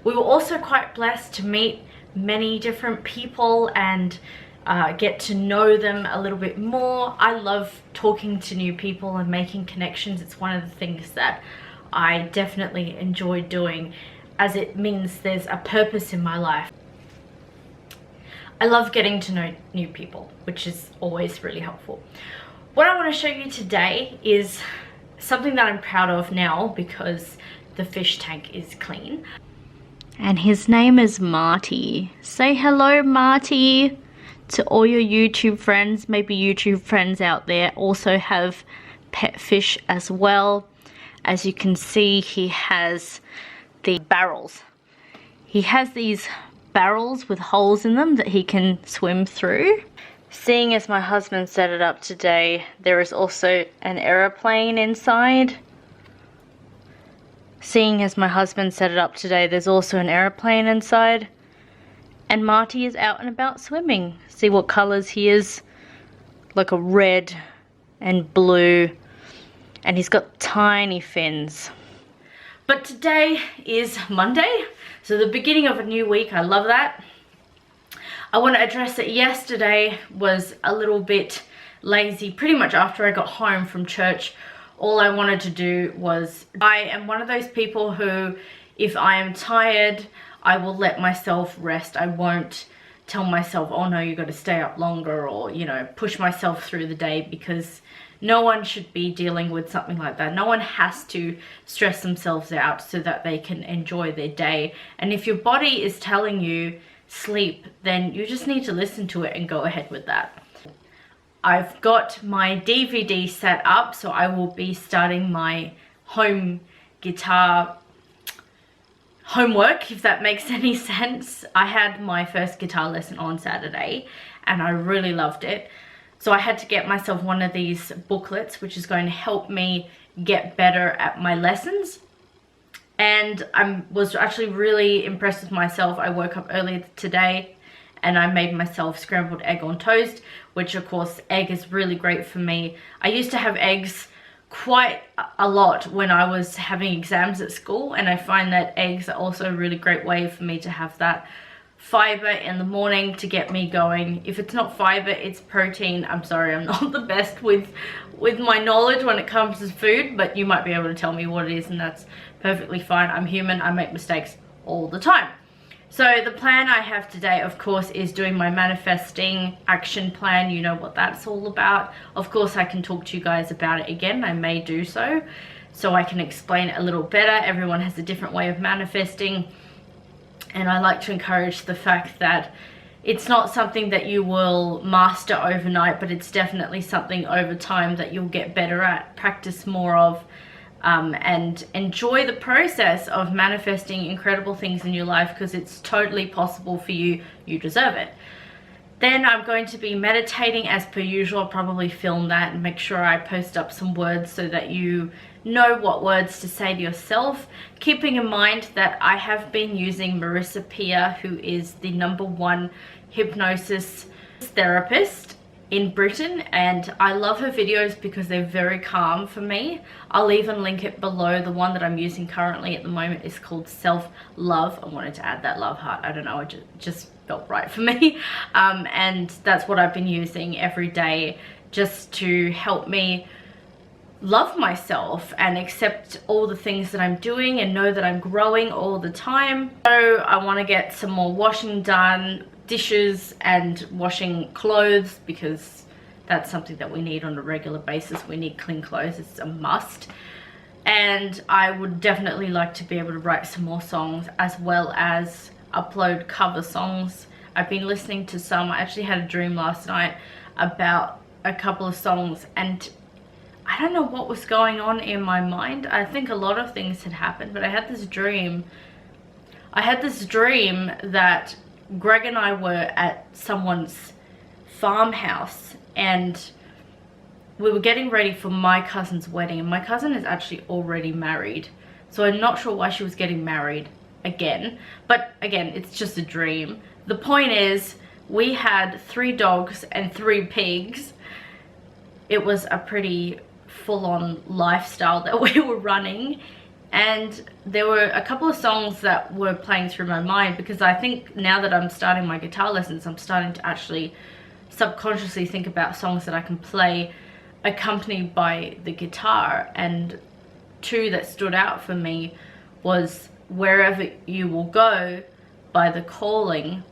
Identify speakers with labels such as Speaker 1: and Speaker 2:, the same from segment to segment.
Speaker 1: We were also quite blessed to meet many different people and get to know them a little bit more. I love talking to new people and making connections. It's one of the things that I definitely enjoy doing, as it means there's a purpose in my life. I love getting to know new people, which is always really helpful. What I want to show you today is something that I'm proud of now because the fish tank is clean. And his name is Marty. Say hello, Marty, to all your YouTube friends. Maybe YouTube friends out there also have pet fish as well. As you can see, he has the barrels. He has these barrels with holes in them that he can swim through. Seeing as my husband set it up today, there is also an aeroplane inside. Seeing as my husband set it up today, there's also an aeroplane inside. And Marty is out and about swimming. See what colours he is? Like a red and blue. And he's got tiny fins. But today is Monday, so the beginning of a new week. I love that. I want to address that yesterday was a little bit lazy. Pretty much after I got home from church, all I wanted to do was, I am one of those people who, if I am tired, I will let myself rest. I won't tell myself, oh no, you got to stay up longer, or, you know, push myself through the day, because no one should be dealing with something like that. No one has to stress themselves out so that they can enjoy their day. And if your body is telling you sleep, then you just need to listen to it and go ahead with that. I've got my DVD set up, so I will be starting my home guitar homework, if that makes any sense. I had my first guitar lesson on Saturday and I really loved it. So I had to get myself one of these booklets, which is going to help me get better at my lessons. And I was actually really impressed with myself. I woke up early today and I made myself scrambled egg on toast, which of course egg is really great for me. I used to have eggs quite a lot when I was having exams at school, and I find that eggs are also a really great way for me to have that fiber in the morning to get me going. If it's not fiber, it's protein. I'm sorry, I'm not the best with my knowledge when it comes to food, but you might be able to tell me what it is, and that's perfectly fine. I'm human, I make mistakes all the time. So the plan I have today, of course, is doing my manifesting action plan. You know what that's all about. Of course, I can talk to you guys about it again. I may do so I can explain it a little better. Everyone has a different way of manifesting. And I like to encourage the fact that it's not something that you will master overnight, but it's definitely something over time that you'll get better at, practice more of, and enjoy the process of manifesting incredible things in your life, because it's totally possible for you. You deserve it. Then I'm going to be meditating as per usual. I'll probably film that and make sure I post up some words so that you know what words to say to yourself, keeping in mind that I have been using Marissa Peer, who is the #1 hypnosis therapist in Britain, and I love her videos because they're very calm for me. I'll even link it below. The one that I'm using currently at the moment is called Self-Love. I wanted to add that love heart. I don't know, it just felt right for me. And that's what I've been using every day, just to help me love myself and accept all the things that I'm doing and know that I'm growing all the time. So I want to get some more washing done, dishes and washing clothes, because that's something that we need on a regular basis. We need clean clothes, it's a must. And I would definitely like to be able to write some more songs, as well as upload cover songs. I've been listening to some. I actually had a dream last night about a couple of songs, and I don't know what was going on in my mind. I think a lot of things had happened, but I had this dream. That Greg and I were at someone's farmhouse, and we were getting ready for my cousin's wedding, and my cousin is actually already married, so I'm not sure why she was getting married again. But again, it's just a dream. The point is, we had 3 dogs and 3 pigs. It was a pretty full-on lifestyle that we were running, And there were a couple of songs that were playing through my mind, because I think now that I'm starting my guitar lessons, I'm starting to actually subconsciously think about songs that I can play accompanied by the guitar. And two that stood out for me was Wherever You Will Go by The Calling,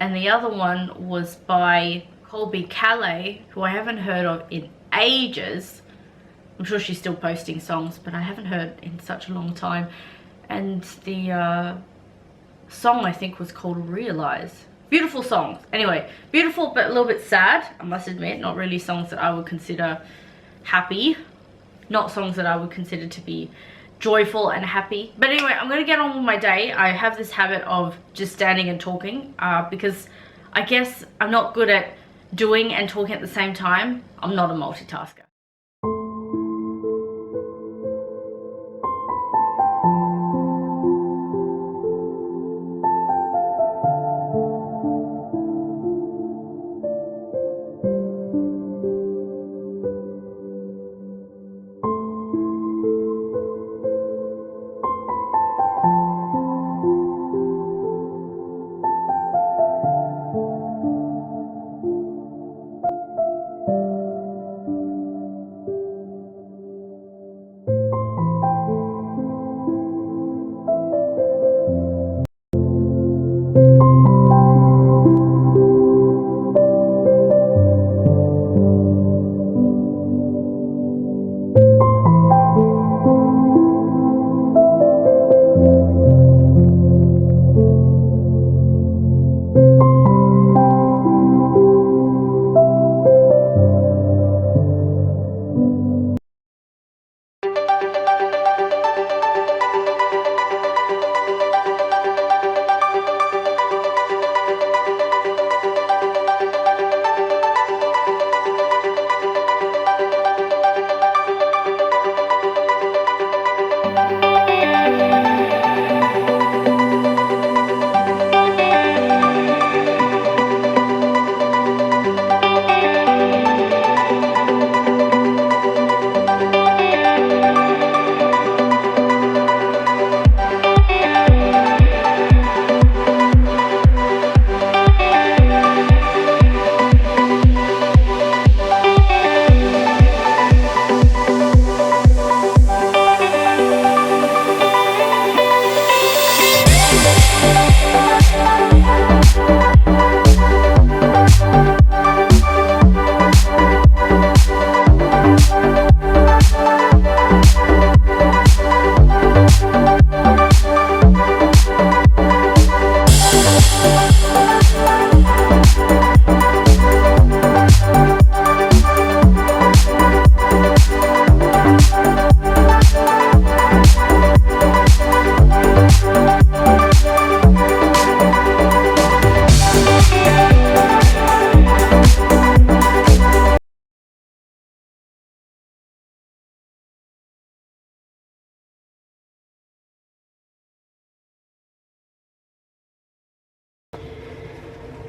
Speaker 1: and the other one was by Colby Calais, who I haven't heard of in ages. I'm sure she's still posting songs, but I haven't heard in such a long time. And the song I think was called Realize. Beautiful songs. Anyway, beautiful but a little bit sad, I must admit. Not really songs that I would consider happy. Not songs that I would consider to be joyful and happy. But anyway, I'm going to get on with my day. I have this habit of just standing and talking because I guess I'm not good at doing and talking at the same time. I'm not a multitasker.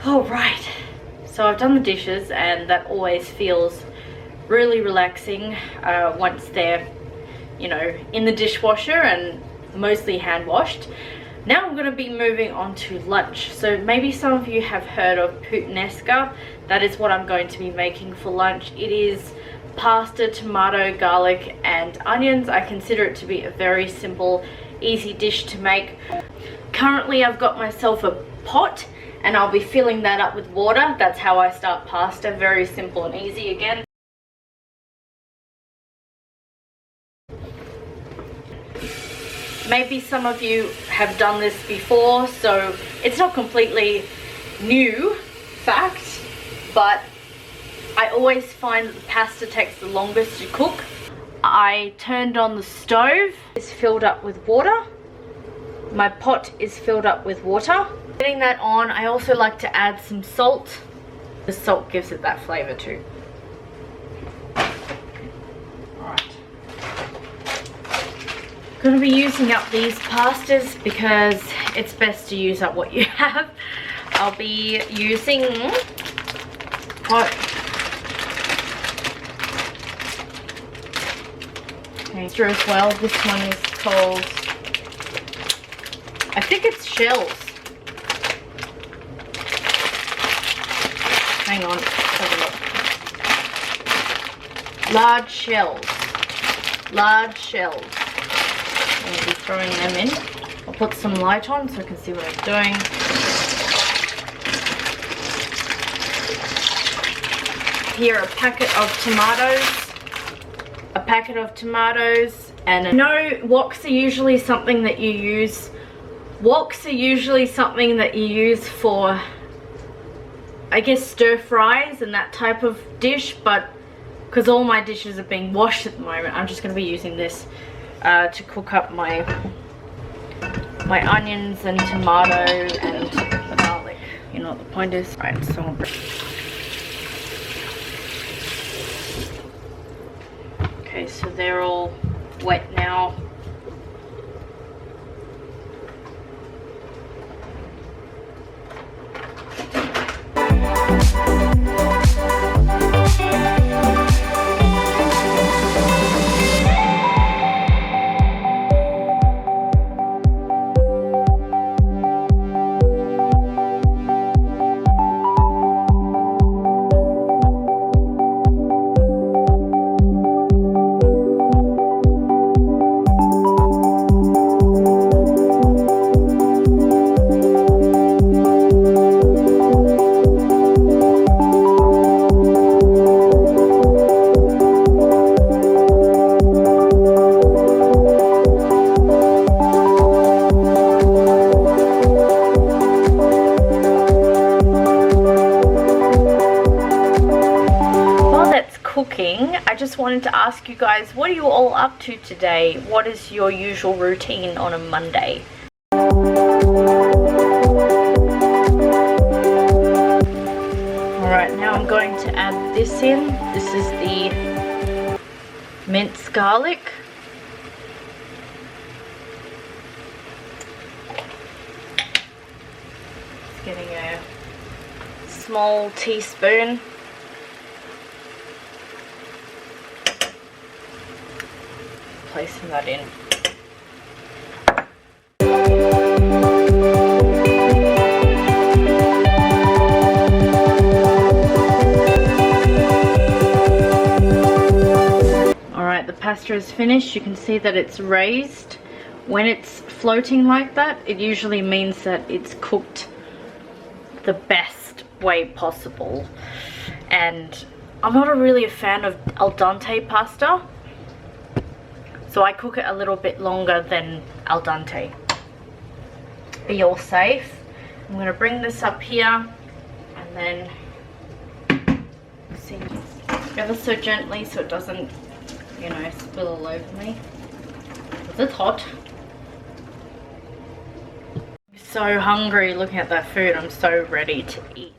Speaker 1: Alright, so I've done the dishes, and that always feels really relaxing once they're, you know, in the dishwasher and mostly hand washed. Now I'm going to be moving on to lunch. So maybe some of you have heard of puttanesca. That is what I'm going to be making for lunch. It is pasta, tomato, garlic and onions. I consider it to be a very simple, easy dish to make. Currently I've got myself a pot and I'll be filling that up with water. That's how I start pasta. Very simple and easy again. Maybe some of you have done this before, so it's not completely new fact, but I always find that the pasta takes the longest to cook. I turned on the stove. It's filled up with water. My pot is filled up with water. Getting that on, I also like to add some salt. The salt gives it that flavor too. Alright. Going to be using up these pastas because it's best to use up what you have. I'll be using Extra as well. This one is called, I think it's shells. Hang on, let's have a look. Large shells. Large shells. I'm going to be throwing them in. I'll put some light on so I can see what I'm doing. Here, a packet of tomatoes, and I know woks are usually something that you use. Woks are usually something that you use for, I guess, stir fries and that type of dish, but because all my dishes are being washed at the moment, I'm just going to be using this to cook up my onions and tomato and garlic. You know what the point is? Right, so okay, so they're all wet now. I just wanted to ask you guys, what are you all up to today? What is your usual routine on a Monday? Alright, now I'm going to add this in. This is the minced garlic. Just getting a small teaspoon. Placing that in. Alright, the pasta is finished. You can see that it's raised. When it's floating like that, it usually means that it's cooked the best way possible. And I'm not really a fan of al dente pasta, so I cook it a little bit longer than al dente. Be all safe. I'm going to bring this up here and then see ever so gently so it doesn't, you know, spill all over me. It's hot. I'm so hungry looking at that food. I'm so ready to eat.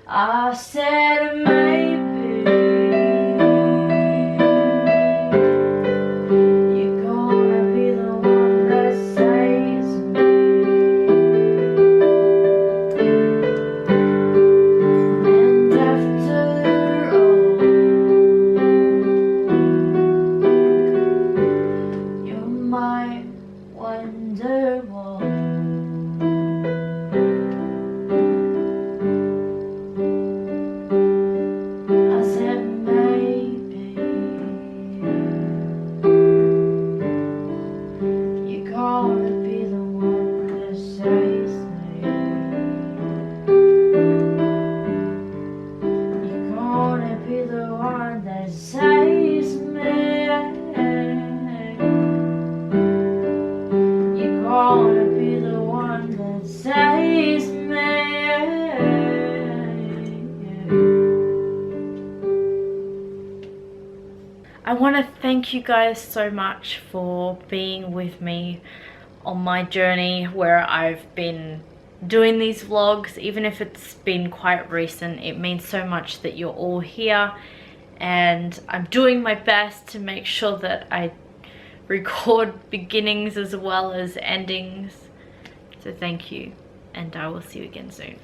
Speaker 1: I said maybe you're gonna be the one that saves me. And after all, you're my Wonderwall. I want to thank you guys so much for being with me on my journey where I've been doing these vlogs. Even if it's been quite recent, it means so much that you're all here, and I'm doing my best to make sure that I record beginnings as well as endings. So thank you, and I will see you again soon.